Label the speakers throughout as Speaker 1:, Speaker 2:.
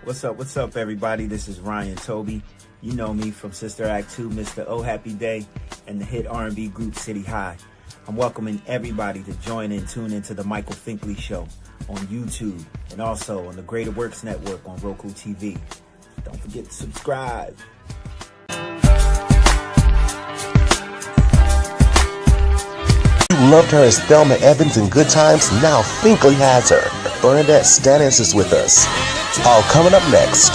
Speaker 1: What's up, everybody? This is Ryan Toby. You know me from Sister Act 2, Mr. Oh Happy Day, and the hit R&B group City High. I'm welcoming everybody to join and tune into the Michael Finkley Show on YouTube and also on the Greater Works Network on Roku TV. Don't forget to subscribe.
Speaker 2: You loved her as Thelma Evans in Good Times. Now Finkley has her. Bernadette Stanis is with us. All coming up next.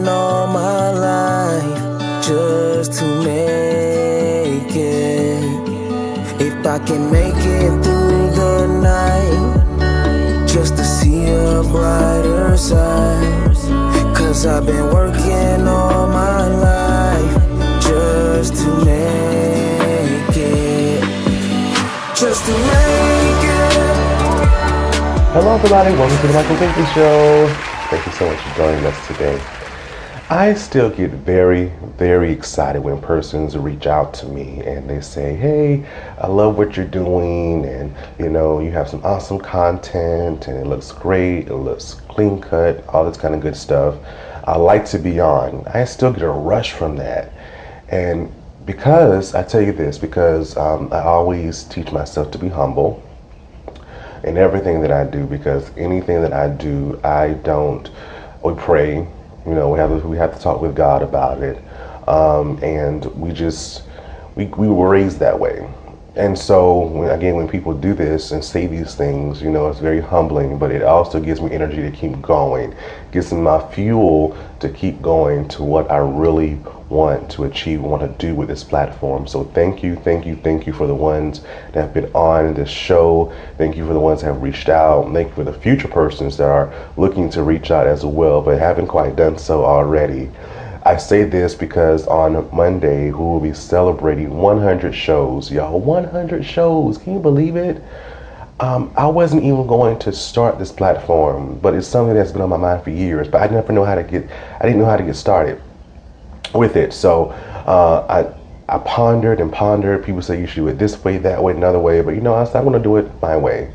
Speaker 3: All my life just to make it. If I can make it through the night, just to see a brighter side. Cause I've been working all my life just to make it. Just to make it.
Speaker 2: Hello everybody, welcome to the Michael Finkley Show. Thank you so much for joining us today. I still get very, very excited when persons reach out to me and they say, hey, I love what you're doing, and you have some awesome content and it looks great, it looks clean cut, all this kind of good stuff. I like to be on. I still get a rush from that. And because, I tell you this, because I always teach myself to be humble in everything that I do, because anything that I do, we pray. We have to talk with God about it, and we were raised that way. And so when people do this and say these things, it's very humbling, but it also gives me energy to keep going, gives me my fuel to keep going to what I really want to achieve, want to do with this platform. So thank you for the ones that have been on this show. Thank you for the ones that have reached out. Thank you for the future persons that are looking to reach out as well, but haven't quite done so already. I say this because on Monday, we will be celebrating 100 shows. Y'all, 100 shows. Can you believe it? I wasn't even going to start this platform, but it's something that's been on my mind for years, but I didn't know how to get started with it. So I pondered and pondered. People say you should do it this way, that way, another way, but I said I want to do it my way.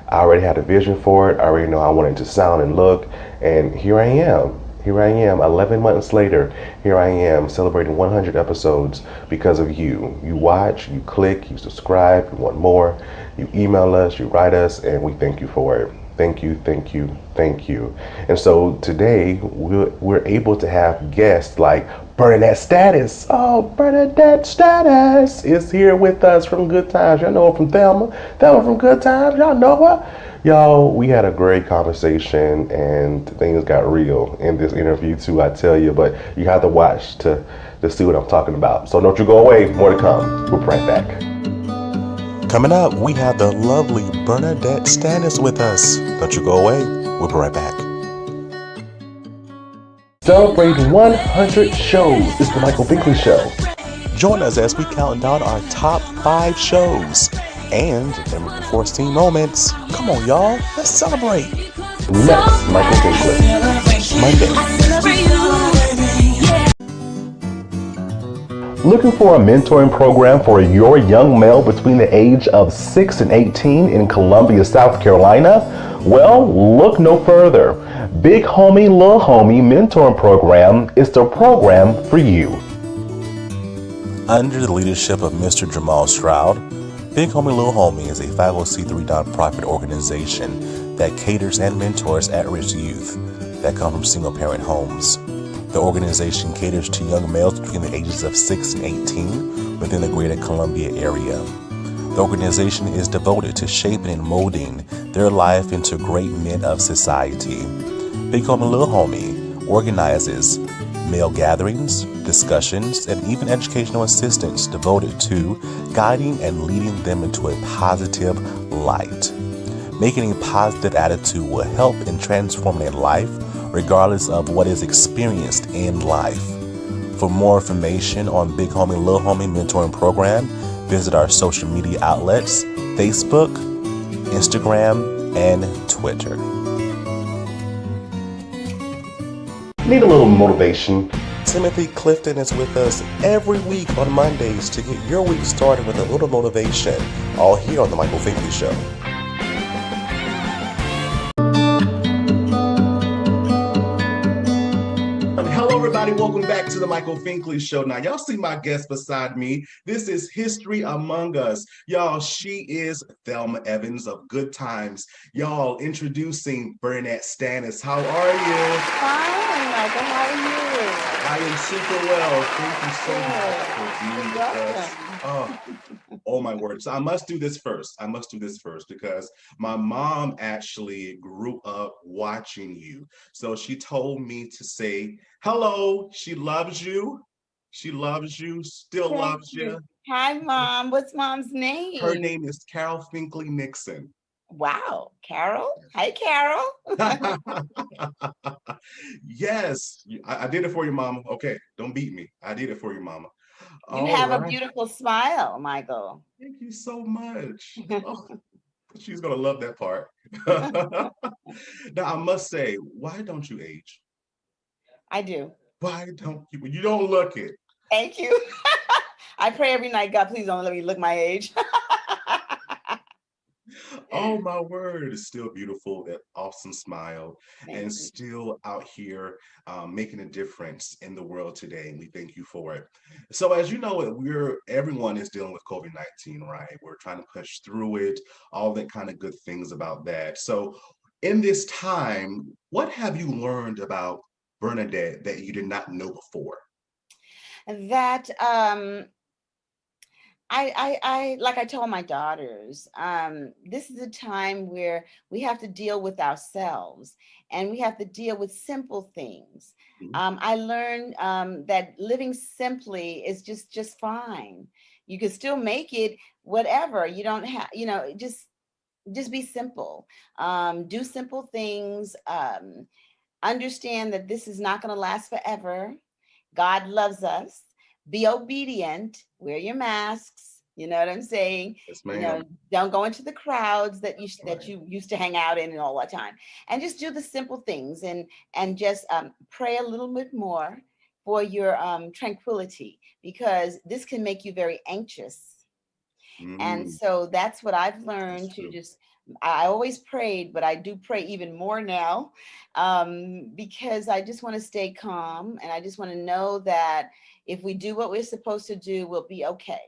Speaker 2: I already had a vision for it. I already know how I wanted to sound and look, and here I am, 11 months later. Here I am celebrating 100 episodes because of you. You watch, you click, you subscribe, you want more, you email us, you write us, and we thank you for it. Thank you. And so today we're able to have guests like Bernadette Stanis. Oh, Bernadette Stanis is here with us from Good Times. Y'all know her from Thelma from Good Times. Y'all know her. Y'all, we had a great conversation and things got real in this interview too, I tell you, but you have to watch to see what I'm talking about. So don't you go away, more to come. We'll be right back.
Speaker 4: Coming up, we have the lovely Bernadette Stanis with us. Don't you go away. We'll be right back.
Speaker 2: Celebrating 100 shows. It's the Michael Finkley Show.
Speaker 4: Join us as we count down our top 5 shows and unforeseen moments. Come on, y'all. Let's celebrate.
Speaker 2: Next, Michael Finkley.
Speaker 4: Monday.
Speaker 2: Looking for a mentoring program for your young male between the age of 6 and 18 in Columbia, South Carolina? Well, look no further. Big Homie, Little Homie Mentoring Program is the program for you.
Speaker 4: Under the leadership of Mr. Jamal Stroud, Big Homie, Little Homie is a 501c3 nonprofit organization that caters and mentors at-risk youth that come from single-parent homes. The organization caters to young males between the ages of 6 and 18 within the greater Columbia area. The organization is devoted to shaping and molding their life into great men of society. Big Homie Little Homie organizes male gatherings, discussions, and even educational assistance devoted to guiding and leading them into a positive light. Making a positive attitude will help in transforming their life regardless of what is experienced in life. For more information on Big Homie Little Homie Mentoring Program, visit our social media outlets, Facebook, Instagram, and Twitter.
Speaker 2: Need a little motivation?
Speaker 4: Timothy Clifton is with us every week on Mondays to get your week started with a little motivation, all here on The Michael Finkley Show.
Speaker 2: welcome back to the Michael Finkley Show. Now, y'all see my guest beside me. This is History Among Us. Y'all, she is Thelma Evans of Good Times. Y'all, introducing Bernette Stanis. How are you?
Speaker 5: Fine, Michael. How are you?
Speaker 2: I am super well. Thank you so much for being with us. Oh my word. So I must do this first. Because my mom actually grew up watching you. So she told me to say hello. She loves you. She loves you, still
Speaker 5: Thank
Speaker 2: loves you.
Speaker 5: you. Hi, Mom. What's Mom's name?
Speaker 2: Her name is Carol Finkley Nixon.
Speaker 5: Wow, Carol. Hi, Carol.
Speaker 2: Yes, I did it for you, Mama. Okay, don't beat me. I did it for you, Mama.
Speaker 5: You
Speaker 2: All
Speaker 5: have a
Speaker 2: right.
Speaker 5: beautiful smile, Michael.
Speaker 2: Thank you so much. Oh, she's gonna love that part. Now I must say, why don't you age?
Speaker 5: I do.
Speaker 2: Why don't you? You don't look it.
Speaker 5: Thank you. I pray every night, God, please don't let me look my age.
Speaker 2: Oh my word, it's still beautiful, that awesome smile,
Speaker 5: Thank
Speaker 2: and
Speaker 5: you.
Speaker 2: still out here making a difference in the world today. And we thank you for it. So as you know, everyone is dealing with COVID-19, right? We're trying to push through it, all that kind of good things about that. So in this time, what have you learned about Bernadette that you did not know before?
Speaker 5: That I like I told my daughters, this is a time where we have to deal with ourselves and we have to deal with simple things.
Speaker 2: Mhm.
Speaker 5: I learned that living simply is just fine. You can still make it whatever. You don't have, just be simple. Do simple things. Understand that this is not going to last forever. God loves us. Be obedient. Wear your masks. You know what I'm saying?
Speaker 2: Yes,
Speaker 5: You know,
Speaker 2: ma'am.
Speaker 5: don't go into the crowds that
Speaker 2: Right.
Speaker 5: you used to hang out in and all the time. And just do the simple things and just pray a little bit more for your tranquility, because this can make you very anxious. And
Speaker 2: Mm,
Speaker 5: so that's what I've
Speaker 2: that's
Speaker 5: learned to
Speaker 2: true.
Speaker 5: just, I always prayed, but I do pray even more now, because I just want to stay calm and I just want to know that if we do what we're supposed to do, we'll be okay.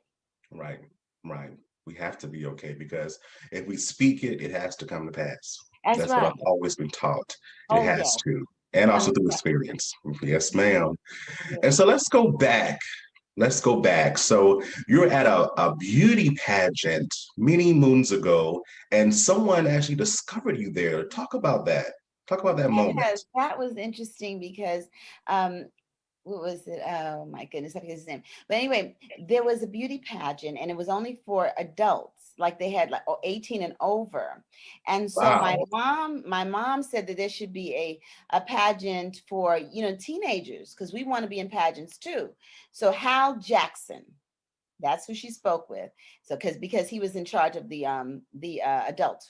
Speaker 2: Right, right. We have to be okay because if we speak it, it has to come to pass.
Speaker 5: That's
Speaker 2: That's what
Speaker 5: right.
Speaker 2: I've always been taught. It
Speaker 5: Oh,
Speaker 2: has
Speaker 5: yes.
Speaker 2: to, and
Speaker 5: Come
Speaker 2: also
Speaker 5: to
Speaker 2: through
Speaker 5: pass.
Speaker 2: experience. Yes,
Speaker 5: Yes,
Speaker 2: ma'am. And
Speaker 5: yes.
Speaker 2: so let's go back. Let's go back. So you're at a beauty pageant many moons ago, and someone actually discovered you there. Talk about that. Talk about that moment.
Speaker 5: Yes, that was interesting because um, what was it? Oh my goodness, I forget his name. But anyway, there was a beauty pageant and it was only for adults, like they had like 18 and over. And so
Speaker 2: Wow.
Speaker 5: my mom said that there should be a pageant for, teenagers, because we want to be in pageants too. So Hal Jackson, that's who she spoke with. So because he was in charge of the adult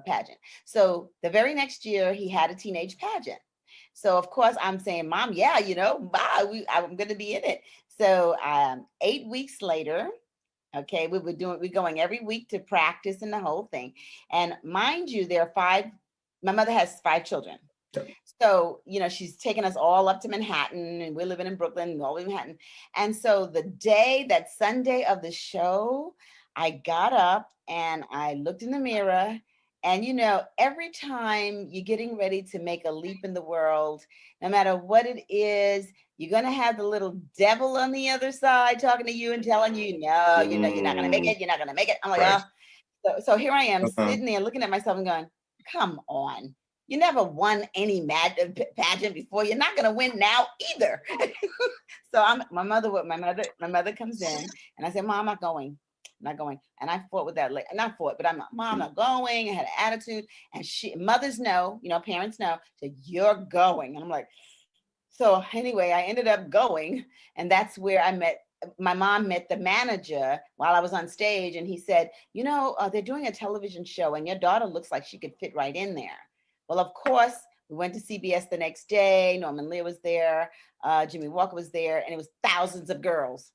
Speaker 5: pageant. So the very next year he had a teenage pageant. So of course I'm saying, Mom, yeah, bye, I'm going to be in it. So 8 weeks later, okay, we're going every week to practice and the whole thing. And mind you, there are five. My mother has five children. So, she's taking us all up to Manhattan and we're living in Brooklyn and all in Manhattan. And so that Sunday of the show, I got up and I looked in the mirror. And, every time you're getting ready to make a leap in the world, no matter what it is, you're going to have the little devil on the other side talking to you and telling you, no, you're not going to make
Speaker 2: Mm,
Speaker 5: it. You're not going to make it. I'm like,
Speaker 2: right.
Speaker 5: oh. So here I am
Speaker 2: Uh-huh.
Speaker 5: sitting there looking at myself and going, come on. You never won any pageant before. You're not going to win now either. So my mother comes in and I said, Mom, I'm not going. I'm not going. And I fought with that, not fought, but Mom, I'm not going. I had an attitude. And mothers know, parents know, so you're going. And I'm like, so anyway, I ended up going. And that's where my mom met the manager while I was on stage. And he said, they're doing a television show and your daughter looks like she could fit right in there. Well, of course, we went to CBS the next day. Norman Lear was there. Jimmy Walker was there. And it was thousands of girls.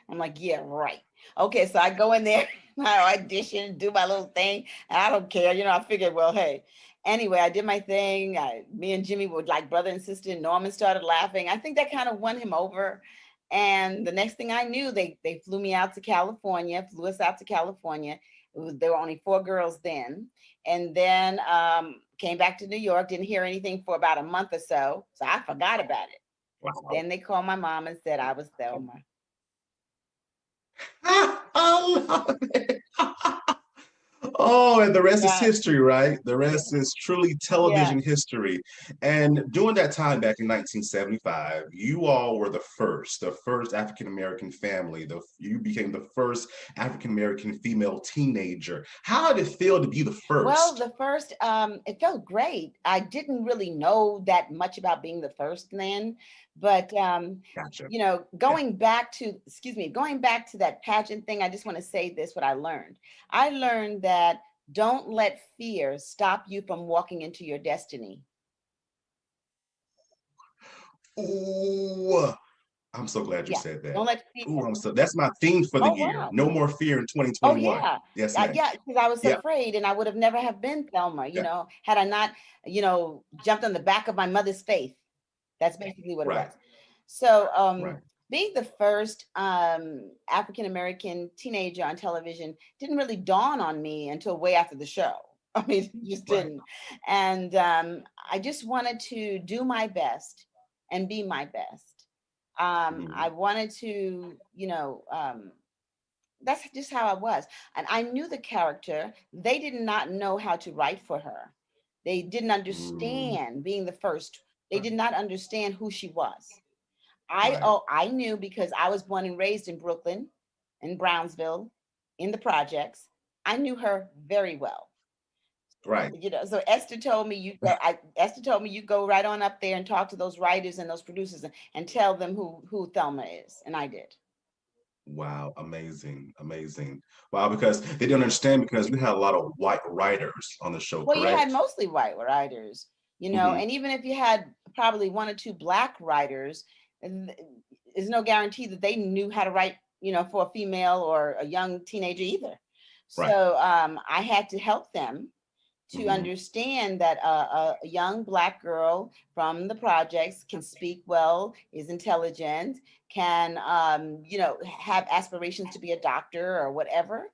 Speaker 5: I'm like, yeah, right. Okay, so I go in there, I audition, do my little thing, and I don't care. I figured, well, hey, anyway, I did my thing. Me and Jimmy were like brother and sister. And Norman started laughing. I think that kind of won him over. And the next thing I knew, they flew me out to California, flew us out to California. There were only 4 girls then. And then came back to New York, didn't hear anything for about a month or so. So I forgot about it.
Speaker 2: Wow.
Speaker 5: Then they called my mom and said I was Thelma.
Speaker 2: I love it. Oh, and the rest is
Speaker 5: Yeah.
Speaker 2: history, right? The rest is truly television history. And during that time back in 1975, you all were the first African American family. You became the first African American female teenager. How did it feel to be the
Speaker 5: Well,
Speaker 2: first?
Speaker 5: the first, it felt great. I didn't really know that much about being the first then, but
Speaker 2: Gotcha.
Speaker 5: going back to, going back to that pageant thing, I just want to say this, what I learned. I learned that don't let fear stop you from walking into your destiny.
Speaker 2: Ooh, I'm so glad you
Speaker 5: Yeah,
Speaker 2: said that.
Speaker 5: don't let fear.
Speaker 2: Ooh, that's my theme for the
Speaker 5: Oh,
Speaker 2: year.
Speaker 5: wow.
Speaker 2: No more fear in
Speaker 5: Oh
Speaker 2: 2021.
Speaker 5: yeah.
Speaker 2: Yes, ma'am.
Speaker 5: Yeah, because I was
Speaker 2: Yep.
Speaker 5: afraid and I would have never have been Thelma,
Speaker 2: Yeah.
Speaker 5: had I not, jumped on the back of my mother's faith. That's basically what it
Speaker 2: Right.
Speaker 5: was. So
Speaker 2: Right.
Speaker 5: being the first African American teenager on television didn't really dawn on me until way after the show. I mean, it just
Speaker 2: Right.
Speaker 5: didn't. And I just wanted to do my best and be my best. I wanted to, that's just how I was. And I knew the character. They did not know how to write for her. They didn't
Speaker 2: Mm,
Speaker 5: understand being the first. They
Speaker 2: right.
Speaker 5: did not understand who she was.
Speaker 2: Right.
Speaker 5: I knew because I was born and raised in Brooklyn, in Brownsville, in the projects. I knew her very well.
Speaker 2: Right.
Speaker 5: So Esther told me Esther told me you go right on up there and talk to those writers and those producers and tell them who Thelma is. And I did.
Speaker 2: Wow, amazing, amazing. Wow, because they didn't understand because we had a lot of white writers on the show,
Speaker 5: Well, you had
Speaker 2: correct?
Speaker 5: mostly white writers,
Speaker 2: Hmm.
Speaker 5: and even if you had probably 1 or 2 black writers, there's no guarantee that they knew how to write, for a female or a young teenager either.
Speaker 2: Right.
Speaker 5: So I had to help them to
Speaker 2: Hmm.
Speaker 5: understand that a young black girl from the projects can speak well, is intelligent, can have aspirations to be a doctor or whatever,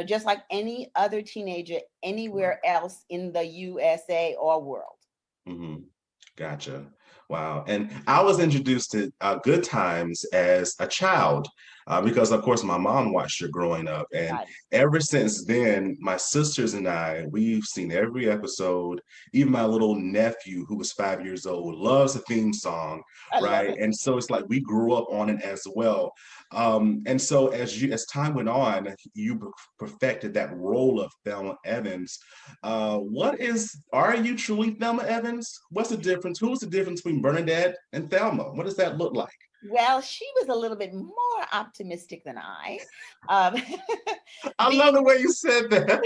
Speaker 5: just like any other teenager anywhere else in the USA or world.
Speaker 2: Hmm. Gotcha. Wow. And I was introduced to Good Times as a child because, of course, my mom watched it growing up. And
Speaker 5: Right.
Speaker 2: ever since then, my sisters and I, we've seen every episode. Even my little nephew, who was 5 years old, loves the theme song,
Speaker 5: I love
Speaker 2: right?
Speaker 5: it.
Speaker 2: And so it's like we grew up on it as well. And so as time went on, you perfected that role of Thelma Evans. Are you truly Thelma Evans? What's the difference? Who's the difference between Bernadette and Thelma? What does that look like?
Speaker 5: Well, she was a little bit more optimistic than I. Um,
Speaker 2: I love
Speaker 5: being
Speaker 2: the way you said that.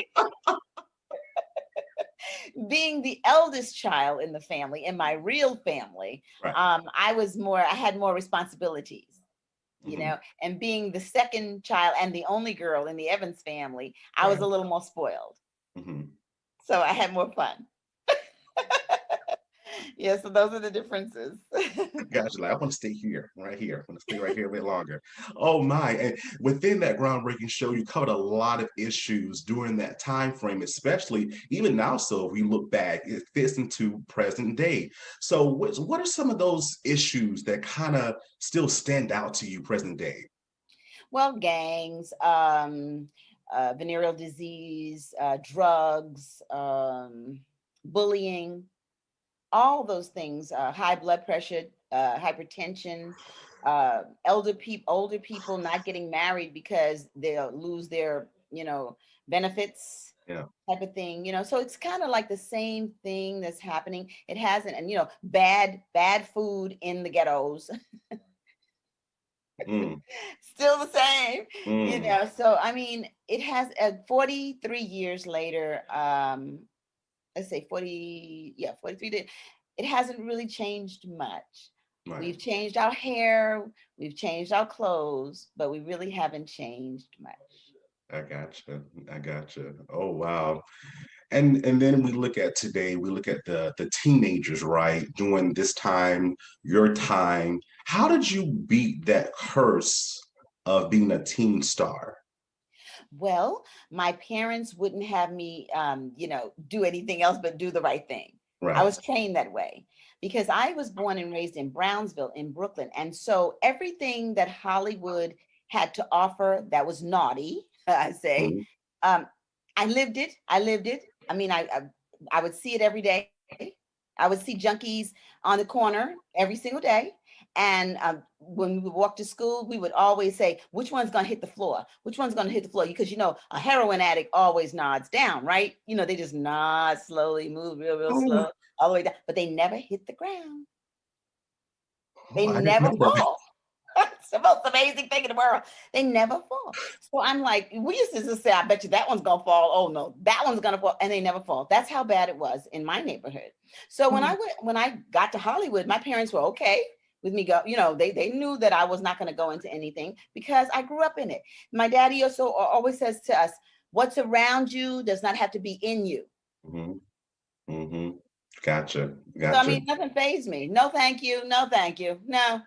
Speaker 5: being the eldest child in the family, in my real family,
Speaker 2: Right.
Speaker 5: I had more responsibilities,
Speaker 2: Hmm.
Speaker 5: and being the second child and the only girl in the Evans family, I was
Speaker 2: Right.
Speaker 5: a little more spoiled.
Speaker 2: Hmm.
Speaker 5: So I had more fun. Yeah, so those are the differences.
Speaker 2: Gotcha. Like, I want to stay here, right here. I want to stay right here a bit longer. Oh my. And within that groundbreaking show, you covered a lot of issues during that time frame, especially even now. So if we look back, it fits into present day. So what are some of those issues that kind of still stand out to you present day?
Speaker 5: Well, gangs, venereal disease, drugs, bullying, all those things, high blood pressure, hypertension, older people not getting married because they'll lose their, benefits
Speaker 2: Yeah.
Speaker 5: type of thing, so it's kind of like the same thing that's happening. It hasn't, and bad food in the ghettos.
Speaker 2: Mm,
Speaker 5: Still the same,
Speaker 2: mm.
Speaker 5: so I mean, it has 43 years later, let's say 40, yeah, 43 days, it hasn't really changed much.
Speaker 2: Right.
Speaker 5: We've changed our hair, we've changed our clothes, but we really haven't changed much.
Speaker 2: I gotcha. I gotcha. Oh wow. And then we look at today, we look at the teenagers, right? During this time, your time. How did you beat that curse of being a teen star?
Speaker 5: Well, my parents wouldn't have me, do anything else but do the right thing. I
Speaker 2: Right.
Speaker 5: was trained that way because I was born and raised in Brownsville in Brooklyn. And so everything that Hollywood had to offer that was naughty, I say,
Speaker 2: Mhm.
Speaker 5: um, I lived it. I lived it. I mean, I would see it every day. I would see junkies on the corner every single day. And when we would walk to school, we would always say, which one's going to hit the floor? Which one's going to hit the floor? Because, a heroin addict always nods down, right? They just nod slowly, move real, real
Speaker 2: Oh,
Speaker 5: slow, all the way down, but they never hit the ground. They
Speaker 2: I didn't
Speaker 5: never
Speaker 2: know that.
Speaker 5: fall. It's the most amazing thing in the world. They never fall. So I'm like, we used to just say, I bet you that one's going to fall. Oh, no, that one's going to fall. And they never fall. That's how bad it was in my neighborhood. So when I got to Hollywood, my parents were okay with me they knew that I was not going to go into anything because I grew up in it. My daddy also always says to us, what's around you does not have to be in you.
Speaker 2: Hmm. Hmm. Gotcha.
Speaker 5: So, I
Speaker 2: Gotcha.
Speaker 5: mean, nothing fazed me. No, thank you. No, thank you. No.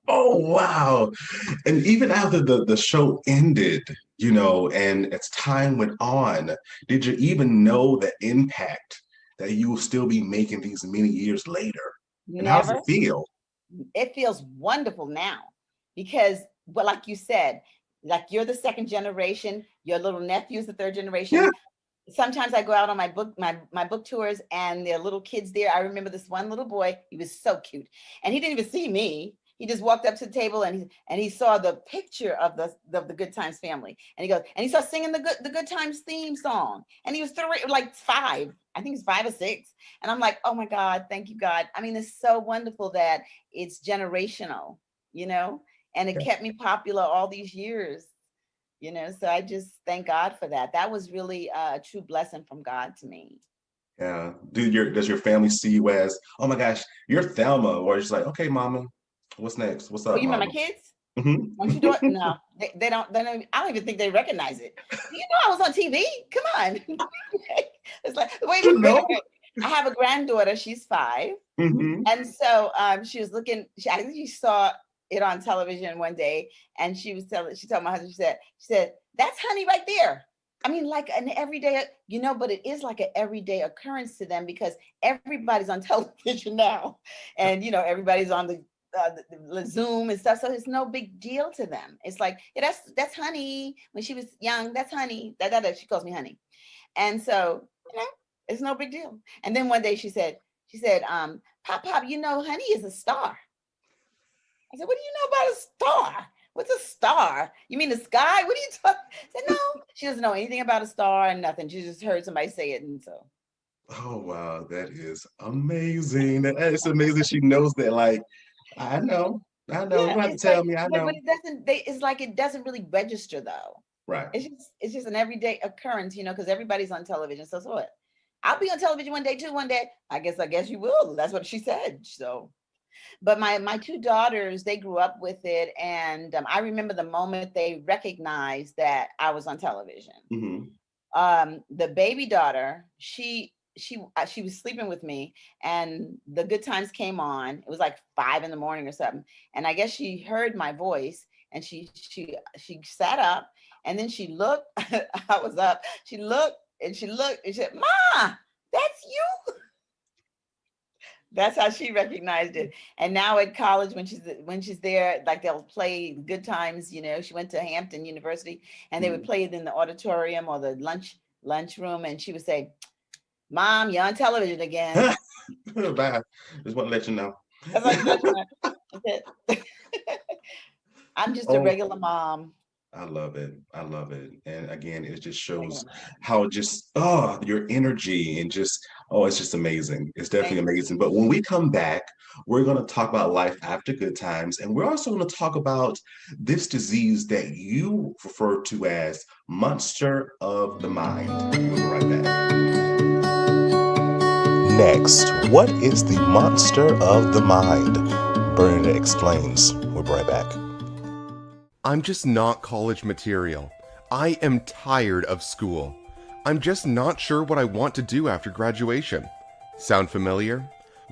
Speaker 2: Oh wow. And even after the show ended, and as time went on, did you even know the impact that you will still be making these many years later? And how does it
Speaker 5: Never.
Speaker 2: feel?
Speaker 5: It feels wonderful now because, well, like you said, like you're the second generation, your little nephew's the third
Speaker 2: Yeah.
Speaker 5: generation. Sometimes I go out on my book tours and there are little kids there. I remember this one little boy, he was so cute. And he didn't even see me. He just walked up to the table and he saw the picture of the Good Times family. And he goes, and he starts singing the Good Times theme song. And he was like 5. I think he's 5 or 6. And I'm like, oh my God, thank you, God. I mean, it's so wonderful that it's generational, and it kept me popular all these years. So I just thank God for that. That was really a true blessing from God to me.
Speaker 2: Yeah. Does your family see you as, oh my gosh, you're Thelma? Or it's like, okay, mama, what's next? What's
Speaker 5: Oh,
Speaker 2: up,
Speaker 5: you mean my
Speaker 2: mama?
Speaker 5: kids?
Speaker 2: Hmm.
Speaker 5: Don't you do it? No, I don't even think they recognize it. I was on TV. Come on. It's like, wait a minute. I have a granddaughter. She's 5.
Speaker 2: Hmm.
Speaker 5: And so she was looking, I think she saw it on television one day and she told my husband, she said, that's Honey right there. I mean, like an everyday, but it is like an everyday occurrence to them because everybody's on television now and, everybody's on the Zoom and stuff. So it's no big deal to them. It's like, yeah, that's Honey. When she was young, that's Honey. She calls me Honey. And so, it's no big deal. And then one day she said, Pop, Honey is a star. I said, what do you know about a star? What's a star? You mean the sky? What are you talking? I said, no, she doesn't know anything about a star and nothing. She just heard somebody say it. And so.
Speaker 2: Oh wow, that is amazing. That is amazing. She knows that, like, I know, I know. You
Speaker 5: Yeah,
Speaker 2: don't have to
Speaker 5: it's like,
Speaker 2: tell me, I
Speaker 5: but
Speaker 2: know.
Speaker 5: it doesn't, it's like it doesn't really register though.
Speaker 2: Right.
Speaker 5: It's just an everyday occurrence, because everybody's on television. So what? I'll be on television one day too. One day, I guess you will. That's what she said. So. But my 2 daughters, they grew up with it, and I remember the moment they recognized that I was on television.
Speaker 2: Hmm.
Speaker 5: The baby daughter, she was sleeping with me, and the Good Times came on. It was like 5 a.m. or something, and I guess she heard my voice, and she sat up, and then she looked. I was up. She looked, and she said, "Ma, that's you." That's how she recognized it. And now at college, when she's there, like they'll play Good Times. She went to Hampton University, and they would play it in the auditorium or the lunchroom, and she would say, "Mom, you're on television again."
Speaker 2: Bye. Just want to let you know.
Speaker 5: That's like, that's it. I'm just a
Speaker 2: Oh,
Speaker 5: regular mom.
Speaker 2: I love it. I love it. And again, it just
Speaker 5: Regular
Speaker 2: shows
Speaker 5: mom.
Speaker 2: how just your energy and just it's just amazing. It's definitely
Speaker 5: Thank you.
Speaker 2: amazing. But when we come back, we're going to talk about life after good times, and we're also going to talk about this disease that you refer to as monster of the mind. We'll be right back.
Speaker 4: Next, what is the monster of the mind? Bern explains. We'll be right back.
Speaker 6: I'm just not college material. I am tired of school. I'm just not sure what I want to do after graduation. Sound familiar?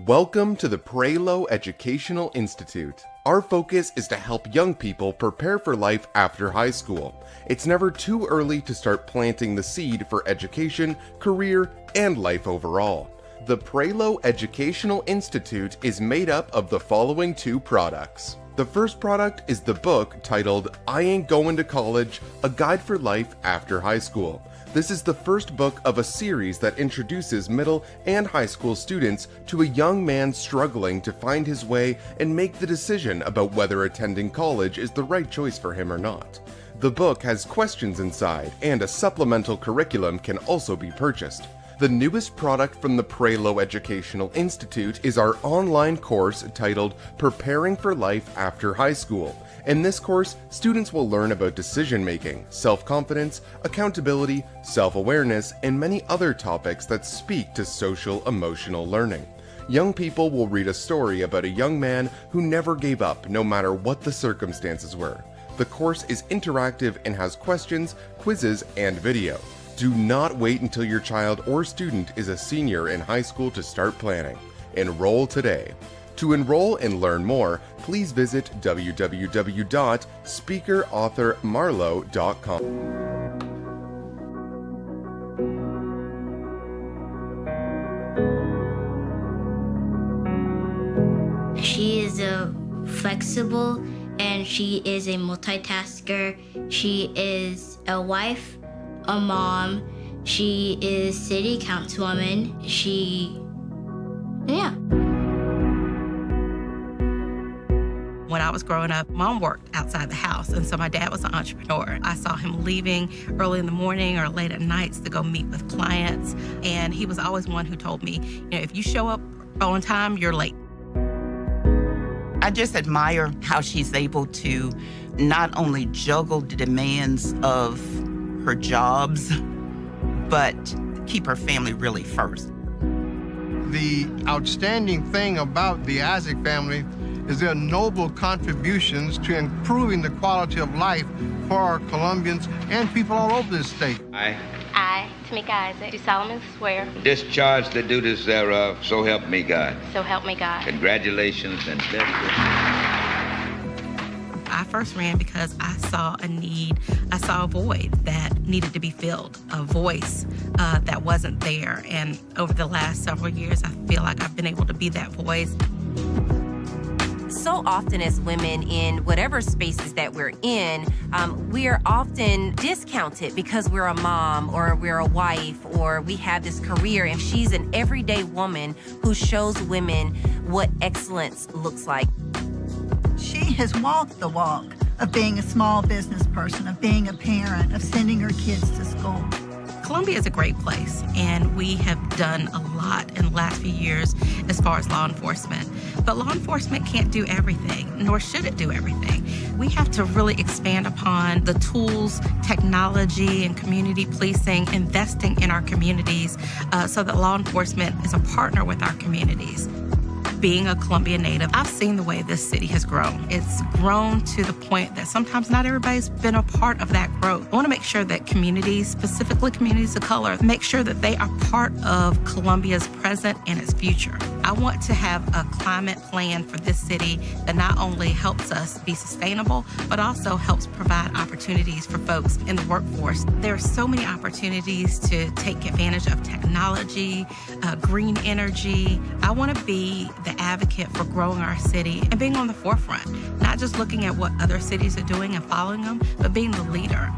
Speaker 6: Welcome to the Prelo Educational Institute. Our focus is to help young people prepare for life after high school. It's never too early to start planting the seed for education, career, and life overall. The Prelo Educational Institute is made up of the following two products. The first product is the book titled I Ain't Going to College, A Guide for Life After High School. This is the first book of a series that introduces middle and high school students to a young man struggling to find his way and make the decision about whether attending college is the right choice for him or not. The book has questions inside, and a supplemental curriculum can also be purchased. The newest product from the Prelo Educational Institute is our online course titled Preparing for Life After High School. In this course, students will learn about decision-making, self-confidence, accountability, self-awareness, and many other topics that speak to social-emotional learning. Young people will read a story about a young man who never gave up no matter what the circumstances were. The course is interactive and has questions, quizzes, and video. Do not wait until your child or student is a senior in high school to start planning. Enroll today. To enroll and learn more, please visit www.speakerauthormarlow.com.
Speaker 7: She is flexible and she is a multitasker. She is a wife, a mom. She is city councilwoman.
Speaker 8: When I was growing up, Mom worked outside the house, and so my dad was an entrepreneur. I saw him leaving early in the morning or late at nights to go meet with clients, and he was always one who told me, if you show up on time, you're late.
Speaker 9: I just admire how she's able to not only juggle the demands of her jobs, but keep her family really first.
Speaker 10: The outstanding thing about the Isaac family is their noble contributions to improving the quality of life for our Colombians and people all over this state.
Speaker 11: I,
Speaker 7: Tamika Isaac, do solemnly swear.
Speaker 11: discharge the duties thereof, so help me God.
Speaker 7: So help me God.
Speaker 11: Congratulations and best wishes.
Speaker 8: I first ran because I saw a need, I saw a void that needed to be filled, a voice that wasn't there. And over the last several years, I feel like I've been able to be that voice.
Speaker 12: So often as women in whatever spaces that we're in, we are often discounted because we're a mom or we're a wife or we have this career, and she's an everyday woman who shows women what excellence looks like.
Speaker 13: She has walked the walk of being a small business person, of being a parent, of sending her kids to school.
Speaker 8: Columbia is a great place, and we have done a lot in the last few years as far as law enforcement. But law enforcement can't do everything, nor should it do everything. We have to really expand upon the tools, technology, and community policing, investing in our communities so that law enforcement is a partner with our communities. Being a Columbia native, I've seen the way this city has grown. It's grown to the point that sometimes not everybody's been a part of that growth. I want to make sure that communities, specifically communities of color, make sure that they are part of Columbia's present and its future. I want to have a climate plan for this city that not only helps us be sustainable, but also helps provide opportunities for folks in the workforce. There are so many opportunities to take advantage of technology, green energy. I want to be the advocate for growing our city and being on the forefront, not just looking at what other cities are doing and following them, but being the leader.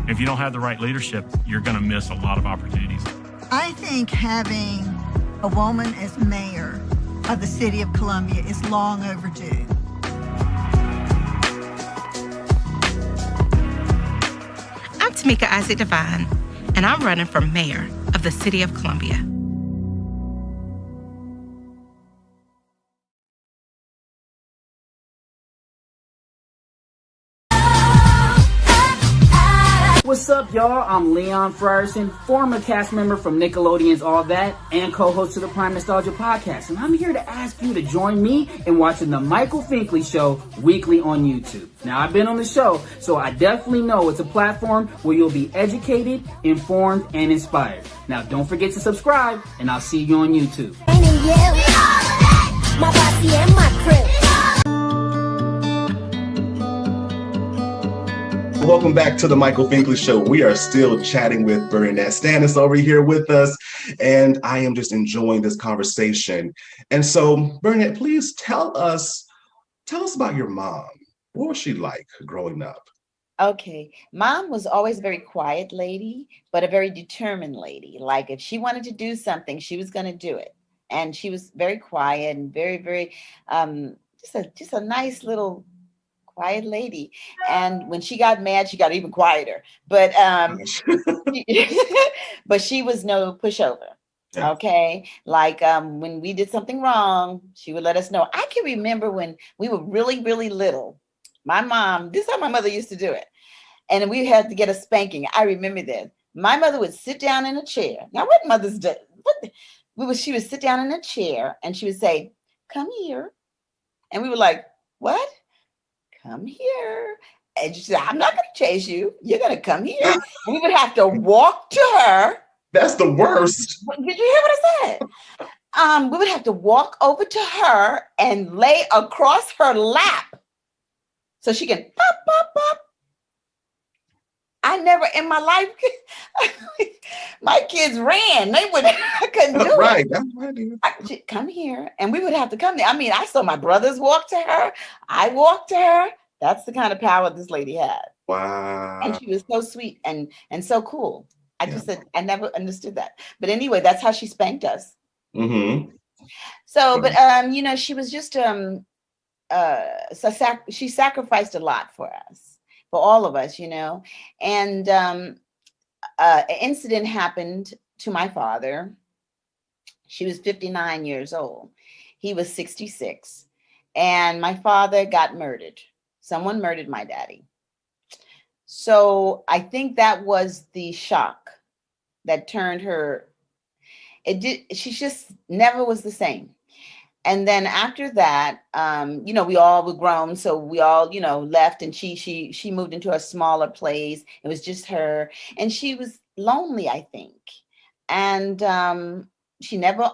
Speaker 14: If you don't have the right leadership, you're going to miss a lot of opportunities.
Speaker 13: I think having a woman as mayor of the city of Columbia is long overdue.
Speaker 8: I'm Tamika Isaac Devine, and I'm running for mayor of the city of Columbia.
Speaker 15: What's what's up, y'all? I'm Leon Frierson, former cast member from Nickelodeon's All That and co-host of the Prime Nostalgia podcast. And I'm here to ask you to join me in watching the Michael Finkley Show weekly on YouTube. Now, I've been on the show, so I definitely know it's a platform where you'll be educated, informed, and inspired. Now, don't forget to subscribe, and I'll see you on YouTube.
Speaker 16: My bossy and my crew.
Speaker 2: Welcome back to the Michael Finkley Show. We are still chatting with Bernadette Stanis over here with us, and I am just enjoying this conversation. And so, Bernadette, please tell us about your mom. What was she like growing up?
Speaker 5: Okay. Mom was always a very quiet lady, but a very determined lady. Like if she wanted to do something, she was going to do it. And she was very quiet and very, very, just a nice little quiet lady. And when she got mad, she got even quieter. But but she was no pushover. Yeah. Okay. Like when we did something wrong, she would let us know. I can remember when we were really, really little. My mom, this is how my mother used to do it. And we had to get a spanking. I remember this. My mother would sit down in a chair. Now, what mothers do? She would sit down in a chair and she would say, "Come here." And we were like, "What? Come here." And she said, "I'm not going to chase you. You're going to come here." We would have to walk to her.
Speaker 2: That's the worst.
Speaker 5: Did you hear what I said? We would have to walk over to her and lay across her lap so she can pop, pop, pop. I never in my life, my kids ran. I couldn't do
Speaker 2: right.
Speaker 5: it.
Speaker 2: That's right.
Speaker 5: Come here. And we would have to come there. I mean, I saw my brothers walk to her. I walked to her. That's the kind of power this lady had.
Speaker 2: Wow.
Speaker 5: And she was so sweet and so cool. I just said, I never understood that. But anyway, that's how she spanked us.
Speaker 2: Mm-hmm.
Speaker 5: So, but, she was just, she sacrificed a lot for us, for all of us, and an incident happened to my father. She was 59 years old. He was 66. And my father got murdered. Someone murdered my daddy. So I think that was the shock that turned her. She just never was the same. And then after that, we all were grown. So we all, left, and she moved into a smaller place. It was just her, and she was lonely, I think. And she never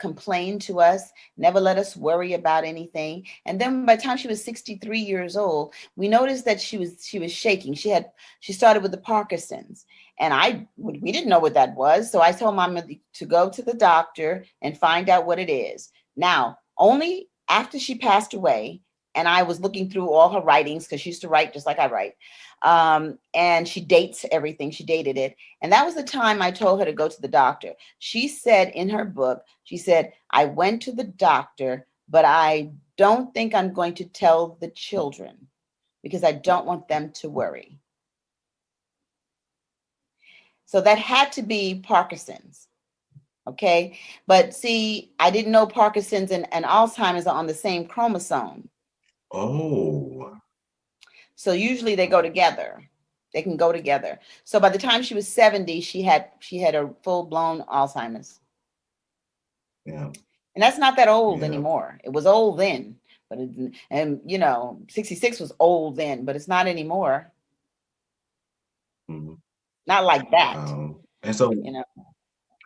Speaker 5: complained to us, never let us worry about anything. And then by the time she was 63 years old, we noticed that she was shaking. She started with the Parkinson's, and we didn't know what that was. So I told Mom to go to the doctor and find out what it is. Now, only after she passed away, and I was looking through all her writings, because she used to write just like I write, and she dates everything. She dated it. And that was the time I told her to go to the doctor. She said in her book, she said, "I went to the doctor, but I don't think I'm going to tell the children because I don't want them to worry." So that had to be Parkinson's. Okay. But see, I didn't know Parkinson's and Alzheimer's are on the same chromosome.
Speaker 2: Oh.
Speaker 5: So usually they go together. They can go together. So by the time she was 70, she had a full-blown Alzheimer's.
Speaker 2: Yeah.
Speaker 5: And that's not that old anymore. It was old then, but 66 was old then, but it's not anymore.
Speaker 2: Mm-hmm.
Speaker 5: Not like that.
Speaker 2: And so,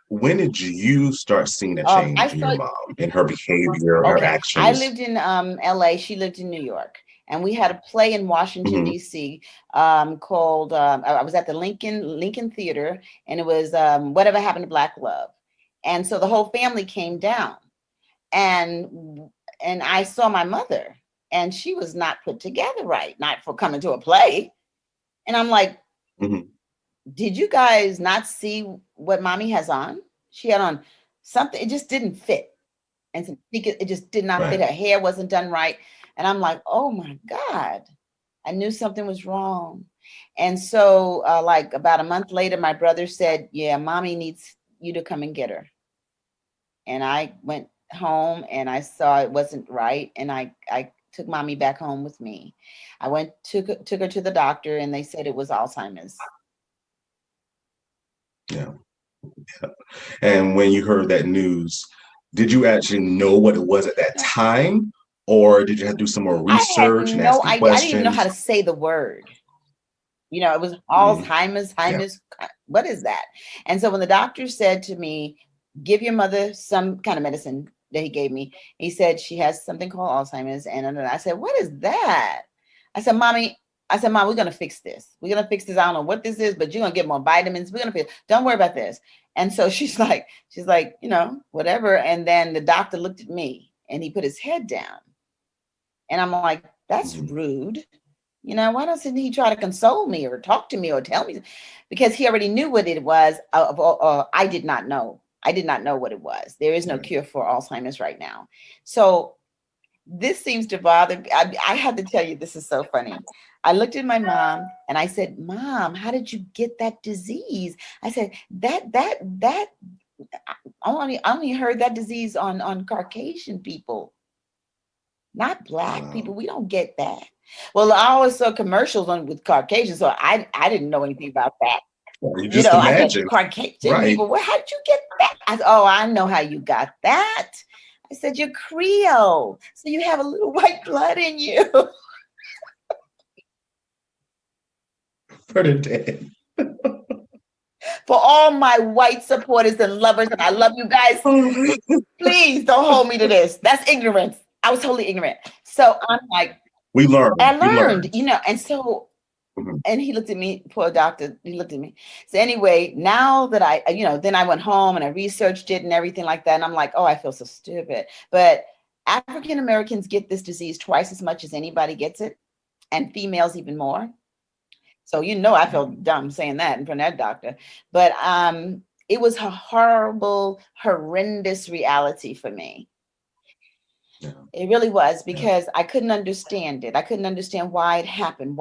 Speaker 2: when did you start seeing that change in your mom, in her behavior, her actions?
Speaker 5: I lived in LA. She lived in New York. And we had a play in Washington, D.C. Called, I was at the Lincoln Theater, and it was Whatever Happened to Black Love. And so the whole family came down. And I saw my mother, and she was not put together right, not for coming to a play. And I'm like, did you guys not see what mommy has on? She had on something, it just didn't fit. And it just did not fit. Her hair wasn't done right. And I'm like, oh my God, I knew something was wrong. And so like about a month later, my brother said, "Yeah, mommy needs you to come and get her." And I went home and I saw it wasn't right. And I took mommy back home with me. I took her to the doctor, and they said it was Alzheimer's.
Speaker 2: Yeah. Yeah. And when you heard that news, did you actually know what it was at that time? Or did you have to do some more
Speaker 5: I had
Speaker 2: research and
Speaker 5: no
Speaker 2: asking
Speaker 5: idea. I didn't even know how
Speaker 2: questions?
Speaker 5: to say the word. It was
Speaker 2: Mhm.
Speaker 5: Alzheimer's,
Speaker 2: Yeah.
Speaker 5: what is that? And so when the doctor said to me, give your mother some kind of medicine that he gave me, he said she has something called Alzheimer's. And I said, what is that? I said, Mommy, Mom, we're going to fix this. We're going to fix this. I don't know what this is, but you're going to get more vitamins. We're going to fix, don't worry about this. And so she's like, whatever. And then the doctor looked at me and he put his head down. And I'm like, that's
Speaker 2: Mhm.
Speaker 5: rude. Why doesn't he try to console me or talk to me or tell me? Because he already knew what it was. I did not know. I did not know what it was. There is no cure for Alzheimer's right now. So this seems to bother me. I have to tell you, this is so funny. I looked at my mom and I said, Mom, how did you get that disease? I said, that I only heard that disease on Caucasian people, not Black people. We don't get that. Well, I always saw commercials on with Caucasians, so I didn't know anything about that.
Speaker 2: You just
Speaker 5: I said,
Speaker 2: imagine.
Speaker 5: Caucasian
Speaker 2: Right.
Speaker 5: people, well, how did you get that? I said, oh, I know how you got that. I said, you're Creole, so you have a little white blood in you.
Speaker 2: Bernadette.
Speaker 5: For all my white supporters and lovers, and I love you guys, please don't hold me to this. That's ignorance. I was totally ignorant. So I'm like,
Speaker 2: We learned.
Speaker 5: I learned, and so, and he looked at me, poor doctor, he looked at me. So anyway, now that I, then I went home and I researched it and everything like that. And I'm like, oh, I feel so stupid. But African Americans get this disease twice as much as anybody gets it, and females even more. So, I felt dumb saying that in front of that doctor. But it was a horrible, horrendous reality for me.
Speaker 2: Yeah.
Speaker 5: It really was, because I couldn't understand it. I couldn't understand why it happened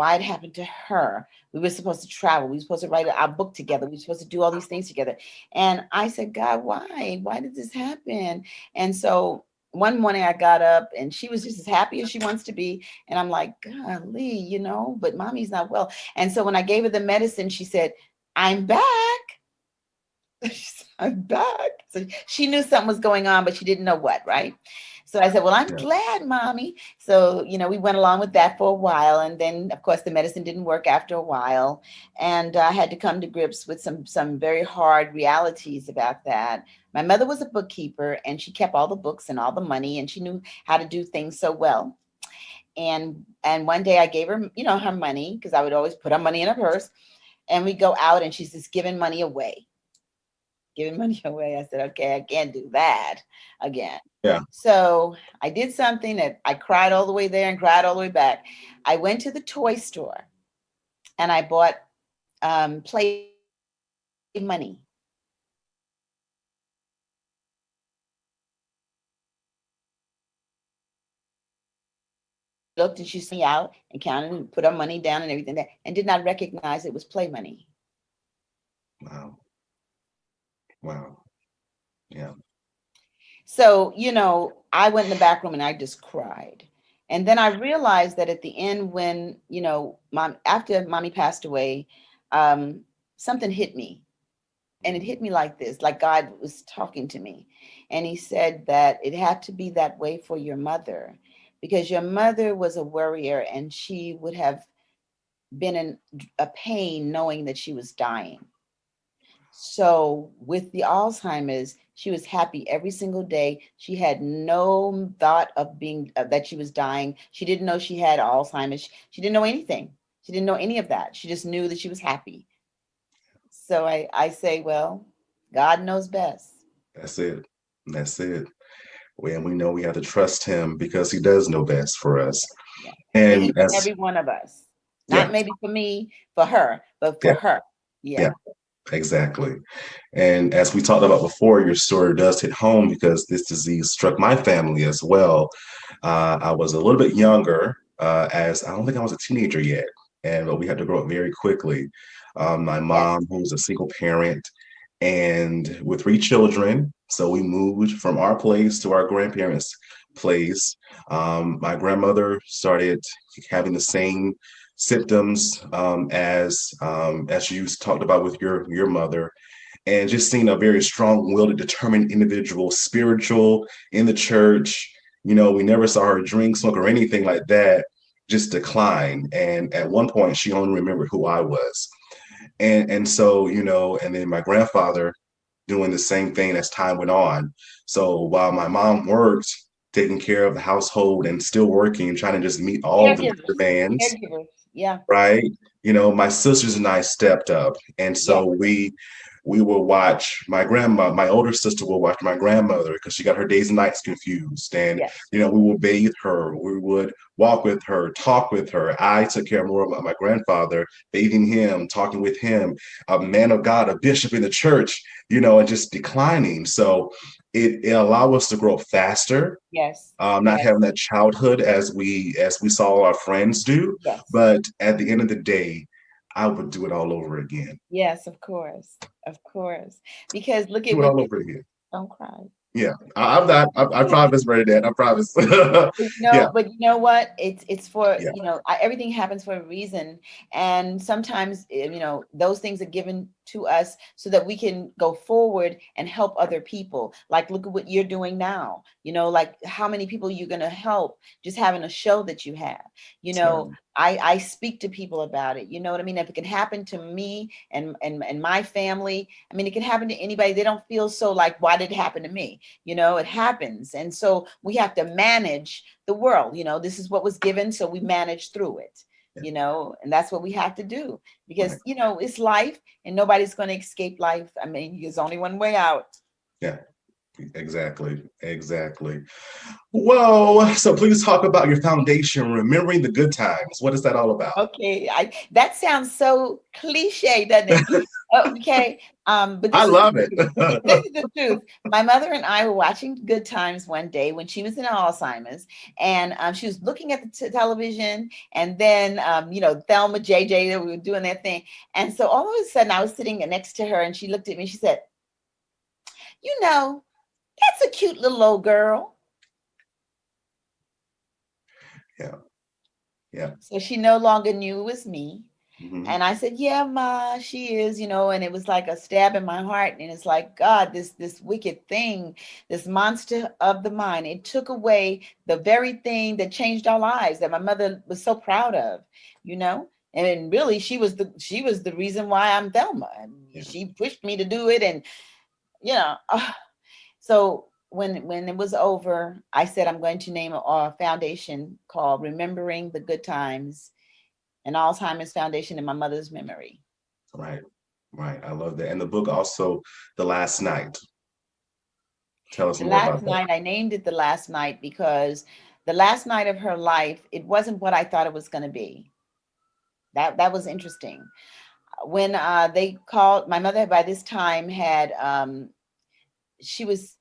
Speaker 5: to her. We were supposed to travel. We were supposed to write our book together. We were supposed to do all these things together. And I said, God, why? Why did this happen? And so one morning I got up and she was just as happy as she wants to be. And I'm like, golly, but mommy's not well. And so when I gave her the medicine, she said, I'm back. I'm back. So she knew something was going on, but she didn't know what, right? So I said, well, I'm glad, Mommy. So, we went along with that for a while. And then, of course, the medicine didn't work after a while. And I had to come to grips with some very hard realities about that. My mother was a bookkeeper, and she kept all the books and all the money, and she knew how to do things so well. And one day I gave her, her money, because I would always put her money in her purse. And we go out and she's just giving money away. I said, okay, I can't do that again.
Speaker 2: Yeah.
Speaker 5: So I did something that I cried all the way there and cried all the way back. I went to the toy store and I bought play money. Looked and she sent me out and counted and put her money down and everything there, and did not recognize it was play money.
Speaker 2: Wow. Wow. Yeah.
Speaker 5: So, I went in the back room and I just cried. And then I realized that at the end, when, after Mommy passed away, something hit me. And it hit me like this, like God was talking to me. And he said that it had to be that way for your mother, because your mother was a worrier and she would have been in a pain knowing that she was dying. So with the Alzheimer's, she was happy every single day. She had no thought of being that she was dying. She didn't know she had Alzheimer's. She didn't know anything. She didn't know any of that. She just knew that she was happy. So I say, well, God knows best.
Speaker 2: That's it. That's it. And we know we have to trust him because he does know best for us.
Speaker 5: Yeah.
Speaker 2: And
Speaker 5: For every one of us. Not maybe for me, for her, but for her. Yeah.
Speaker 2: Exactly. And as we talked about before, your story does hit home because this disease struck my family as well. I was a little bit younger, as I don't think I was a teenager yet, but we had to grow up very quickly. My mom, who was a single parent, and with 3 children, so we moved from our place to our grandparents' place. My grandmother started having the same symptoms as you talked about with your mother, and just seeing a very strong-willed, determined individual, spiritual, in the church. We never saw her drink, smoke, or anything like that, just decline. And at one point, she only remembered who I was. And so, and then my grandfather doing the same thing as time went on. So while my mom worked, taking care of the household and still working, trying to just meet all the demands,
Speaker 5: yeah,
Speaker 2: right? My sisters and I stepped up. And so we will watch my older sister will watch my grandmother because she got her days and nights confused. And, we will bathe her. We would walk with her, talk with her. I took care more of my grandfather, bathing him, talking with him, a man of God, a bishop in the church, and just declining. So it allowed us to grow faster. Not having that childhood as we saw our friends do. But at the end of the day, I would do it all over again.
Speaker 5: Yes, of course. Because look at
Speaker 2: do it all over again.
Speaker 5: Don't cry.
Speaker 2: Yeah, I'm not. I promise, Nadette. I promise.
Speaker 5: But you know what? It's for everything happens for a reason, and sometimes those things are given to us so that we can go forward and help other people. Like, look at what you're doing now. Like how many people you're going to help just having a show that you have. I speak to people about it. You know what I mean? If it can happen to me and my family, I mean, it can happen to anybody. They don't feel so like, why did it happen to me? It happens. And so we have to manage the world. This is what was given. So we manage through it, and that's what we have to do because, it's life and nobody's going to escape life. I mean, there's only one way out.
Speaker 2: Yeah. Exactly. Whoa. So please talk about your foundation, Remembering the Good Times. What is that all about?
Speaker 5: Okay. That sounds so cliche, doesn't it? Okay. But
Speaker 2: I love it.
Speaker 5: This is the truth. My mother and I were watching Good Times one day when she was in Alzheimer's, and she was looking at the television, and then Thelma, JJ, they were doing their thing. And so all of a sudden I was sitting next to her and she looked at me and she said, that's a cute little old girl.
Speaker 2: Yeah.
Speaker 5: So she no longer knew it was me.
Speaker 2: Mm-hmm.
Speaker 5: And I said, yeah, Ma, she is, and it was like a stab in my heart. And it's like, God, this wicked thing, this monster of the mind, it took away the very thing that changed our lives that my mother was so proud of, and really she was the reason why I'm Thelma. And she pushed me to do it. And, so when it was over, I said, I'm going to name a foundation called Remembering the Good Times, an Alzheimer's foundation in my mother's memory.
Speaker 2: Right. I love that. And the book also, The Last Night. Tell us more about that.
Speaker 5: The Last Night, I named it The Last Night because the last night of her life, it wasn't what I thought it was going to be. That was interesting. When they called, my mother by this time had, she was,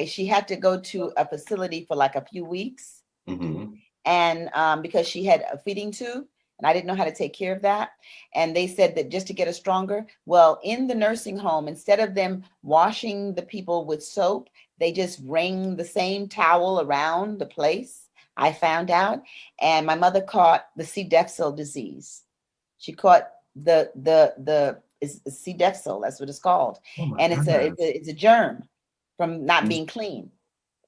Speaker 5: she had to go to a facility for like a few weeks.
Speaker 2: Mm-hmm.
Speaker 5: And because she had a feeding tube, and I didn't know how to take care of that. And they said that just to get her stronger, well, in the nursing home, instead of them washing the people with soap, they just wring the same towel around the place, I found out. And my mother caught the C. difficile disease. She caught the C. difficile, that's what it's called.
Speaker 2: Oh
Speaker 5: and it's a germ from not being clean,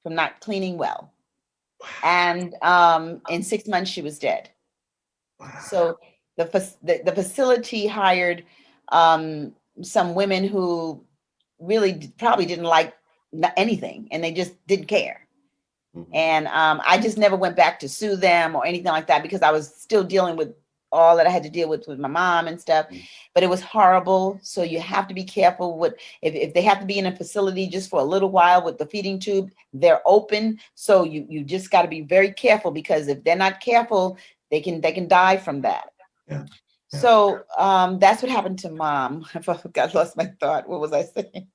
Speaker 5: from not cleaning well. And in 6 months, she was dead. So the facility hired some women who really probably didn't like anything, and they just didn't care. Mm-hmm. And I just never went back to sue them or anything like that because I was still dealing with all that I had to deal with my mom and stuff. Mm-hmm. But it was horrible. So you have to be careful with if they have to be in a facility just for a little while with the feeding tube, they're open. So you just got to be very careful because if they're not careful, they can die from that.
Speaker 2: Yeah.
Speaker 5: So that's what happened to Mom. I lost my thought. What was I saying?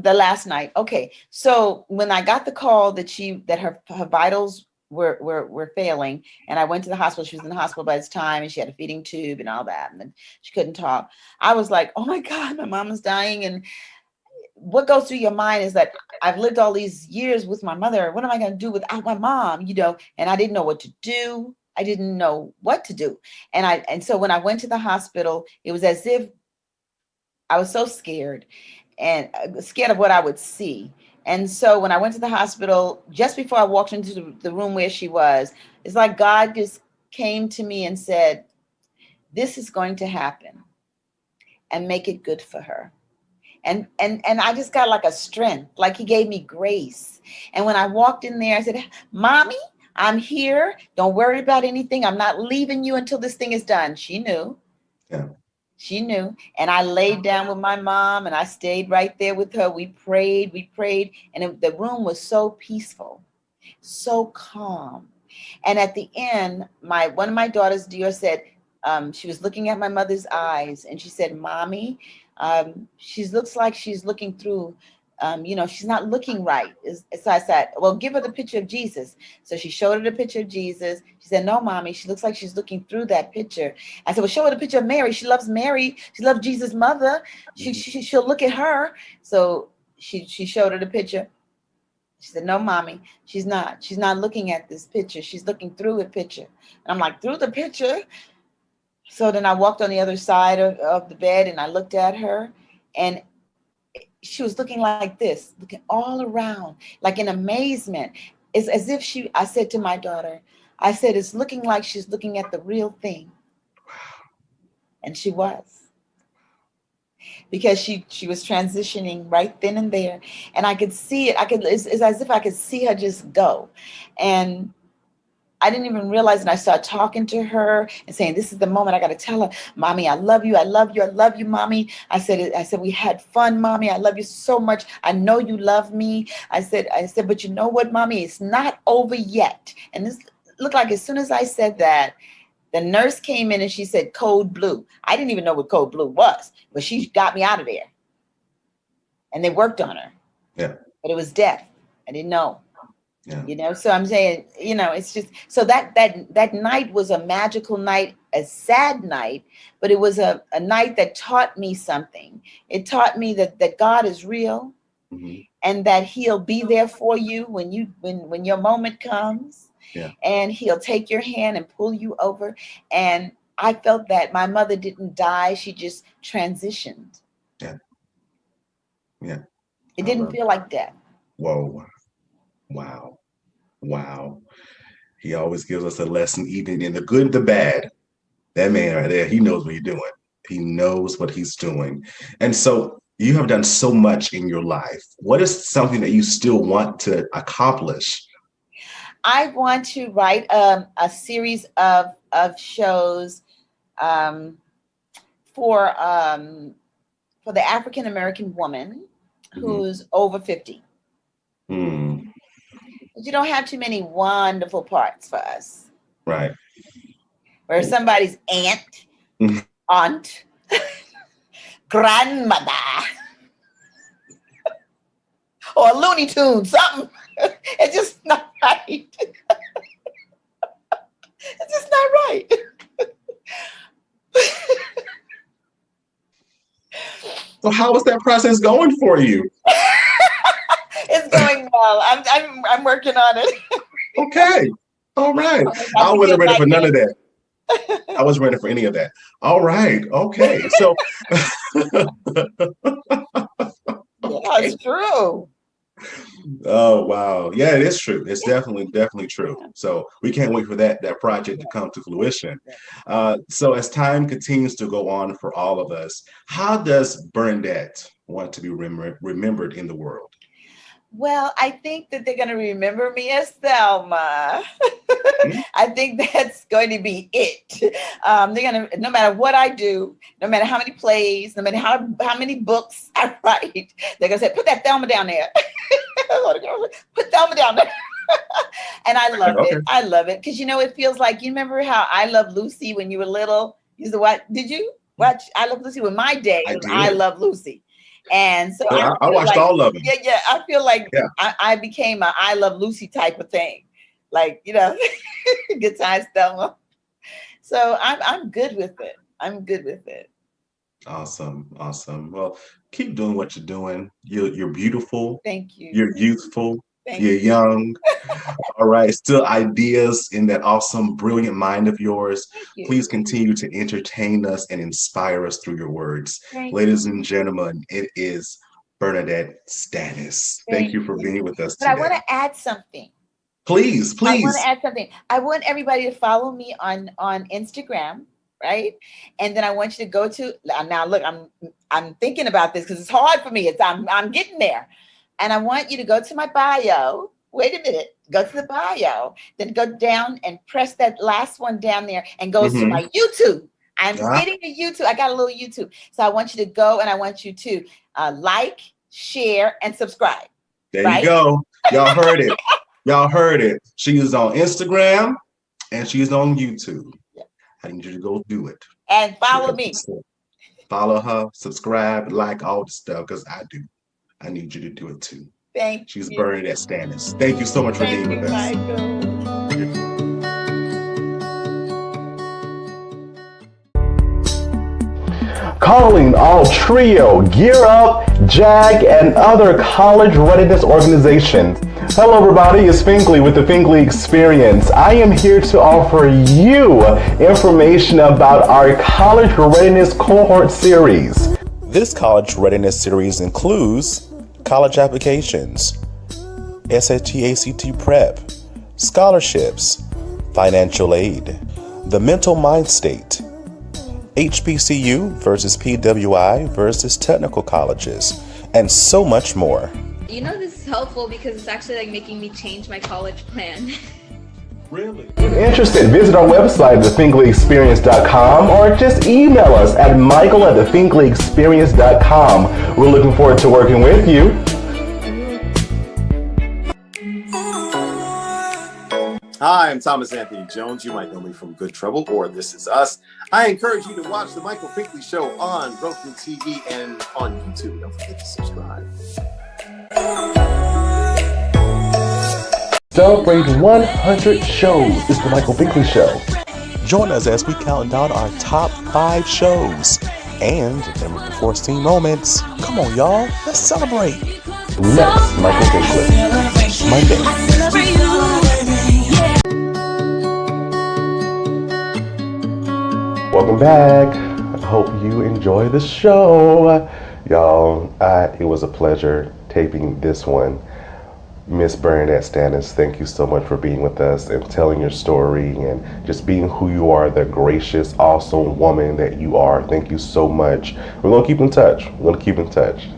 Speaker 5: The last night. Okay. So when I got the call that her vitals were failing, and I went to the hospital. She was in the hospital by this time, and she had a feeding tube and all that, and then she couldn't talk. I was like, oh my God, my mom is dying. And what goes through your mind is that I've lived all these years with my mother. What am I going to do without my mom? And I didn't know what to do. I didn't know what to do. And so when I went to the hospital, it was as if I was so scared and scared of what I would see. And so when I went to the hospital, just before I walked into the room where she was, it's like God just came to me and said, this is going to happen, and make it good for her. And I just got like a strength, like he gave me grace. And when I walked in there, I said, Mommy, I'm here. Don't worry about anything. I'm not leaving you until this thing is done. She knew.
Speaker 2: Yeah.
Speaker 5: She knew. And I laid down with my mom and I stayed right there with her. We prayed. And the room was so peaceful, so calm. And at the end, one of my daughters, Dior, said, she was looking at my mother's eyes and she said, Mommy, she looks like she's looking through, she's not looking right. So I said, well, give her the picture of Jesus. So she showed her the picture of Jesus. She said, no, Mommy, she looks like she's looking through that picture. I said, well, show her the picture of Mary. She loves Mary. She loves Jesus' mother. She'll look at her. So she showed her the picture. She said, no, Mommy, she's not looking at this picture. She's looking through a picture. And I'm like, through the picture? So then I walked on the other side of the bed and I looked at her and she was looking like this, looking all around, like in amazement. It's as if I said to my daughter, I said, it's looking like she's looking at the real thing. And she was. Because she was transitioning right then and there. And I could see it. It's as if I could see her just go. And I didn't even realize, and I started talking to her and saying, this is the moment I got to tell her, Mommy, I love you. I love you. I love you, Mommy. I said, we had fun, Mommy. I love you so much. I know you love me. I said, but you know what, Mommy? It's not over yet. And this looked like as soon as I said that, the nurse came in and she said, code blue. I didn't even know what code blue was, but she got me out of there. And they worked on her.
Speaker 2: Yeah.
Speaker 5: But it was death. I didn't know.
Speaker 2: Yeah.
Speaker 5: So I'm saying, it's just, so that night was a magical night, a sad night, but it was a night that taught me something. It taught me that God is real, mm-hmm. and that he'll be there for you when your moment comes, and he'll take your hand and pull you over. And I felt that my mother didn't die. She just transitioned.
Speaker 2: Yeah. Yeah.
Speaker 5: It didn't feel like death.
Speaker 2: Whoa. Wow. He always gives us a lesson, even in the good and the bad. That man right there, he knows what he's doing. He knows what he's doing. And so you have done so much in your life. What is something that you still want to accomplish?
Speaker 5: I want to write a series of shows for the African American woman who's over 50.
Speaker 2: Mm.
Speaker 5: But you don't have too many wonderful parts for us.
Speaker 2: Right.
Speaker 5: Where somebody's aunt, grandmother, or a Looney Tune, something. It's just not right. It's just not right.
Speaker 2: So how is that process going for you?
Speaker 5: It's going well. I'm working on it.
Speaker 2: Okay. All right. I wasn't ready for none of that. I wasn't ready for any of that. All right. Okay. So
Speaker 5: That's true.
Speaker 2: Oh wow. Yeah, it is true. It's definitely true. So we can't wait for that project to come to fruition. So as time continues to go on for all of us, how does Bernadette want to be remembered in the world?
Speaker 5: Well, I think that they're going to remember me as Thelma. I think that's going to be it. They're going to, no matter what I do, no matter how many plays, no matter how many books I write, they're going to say, put that Thelma down there. Put Thelma down there. And I love it. I love it. Because, it feels like, you remember how I Love Lucy when you were little? You used to watch, did you watch I Love Lucy? With my day, I Love Lucy. And so
Speaker 2: I watched all of them.
Speaker 5: Yeah. I feel like I became a I Love Lucy type of thing. Like, good times, Thelma. So I'm good with it. I'm good with it.
Speaker 2: Awesome. Well, keep doing what you're doing. You're beautiful.
Speaker 5: Thank you.
Speaker 2: You're youthful. You're young. All right. Still ideas in that awesome, brilliant mind of yours. Please continue to entertain us and inspire us through your words. Ladies and gentlemen, it is Bernadette Stanis. Thank you for being with us today.
Speaker 5: But I want to add something.
Speaker 2: Please.
Speaker 5: I want to add something. I want everybody to follow me on Instagram, right? And then I want you to go to now. Look, I'm thinking about this because it's hard for me. I'm getting there, and I want you to go to my bio. Wait a minute. Go to the bio, then go down and press that last one down there, and goes to my YouTube. I'm getting a YouTube. I got a little YouTube, so I want you to go and I want you to like, share, and subscribe.
Speaker 2: There you go. Y'all heard it. Y'all heard it. She is on Instagram and she's on YouTube. I need you to go do it.
Speaker 5: And follow me.
Speaker 2: Follow her, subscribe, like all the stuff, because I do. I need you to do it too. She's Bernadette Stanis. Thank you so much for being with us. Calling all TRIO, Gear Up, JAG, and other college readiness organizations. Hello everybody, it's Finkley with the Finkley Experience. I am here to offer you information about our college readiness cohort series.
Speaker 4: This college readiness series includes college applications, SAT, ACT prep, scholarships, financial aid, the mental mind state, HBCU versus PWI versus technical colleges, and so much more.
Speaker 16: You know, this is helpful because it's actually like making me change my college plan.
Speaker 2: Really? If interested, visit our website at thefinkleyexperience.com or just email us at michael@thefinkleyexperience.com. We're looking forward to working with you.
Speaker 17: Hi, I'm Thomas Anthony Jones. You might know me from Good Trouble or This Is Us. I encourage you to watch The Michael Finkley Show on Roku TV and on YouTube. Don't forget to subscribe.
Speaker 2: Celebrate 100 shows. It's The Michael Finkley Show.
Speaker 4: Join us as we count down our top 5 shows and the foreseen moments. Come on, y'all. Let's celebrate.
Speaker 2: Next, Michael Finkley. Monday. Welcome back. I hope you enjoy the show. Y'all, it was a pleasure taping this one. Miss Bernadette Stanis, thank you so much for being with us and telling your story and just being who you are, the gracious, awesome woman that you are. Thank you so much. We're going to keep in touch.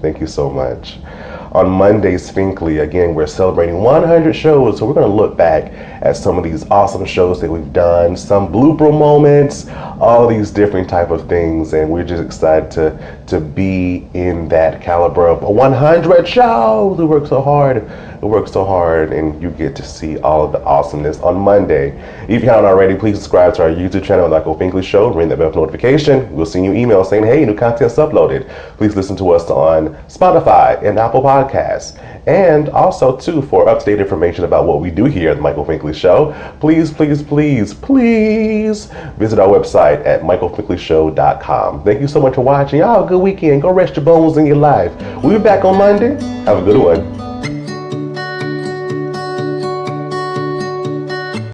Speaker 2: Thank you so much. On Monday's Finkley, again, we're celebrating 100 shows, so we're going to look back at some of these awesome shows that we've done, some blooper moments, all these different type of things, and we're just excited to be in that caliber of 100 shows. We work so hard, and you get to see all of the awesomeness on Monday. If you haven't already, please subscribe to our YouTube channel, Michael Finkley Show, ring that bell for notification. We'll send you emails saying, hey, new content's uploaded. Please listen to us on Spotify and Apple Podcasts. And also, too, for up-to-date information about what we do here at the Michael Finkley Show, please visit our website at michaelfinkleyshow.com. Thank you so much for watching. Y'all have a good weekend. Go rest your bones in your life. We'll be back on Monday. Have a good one.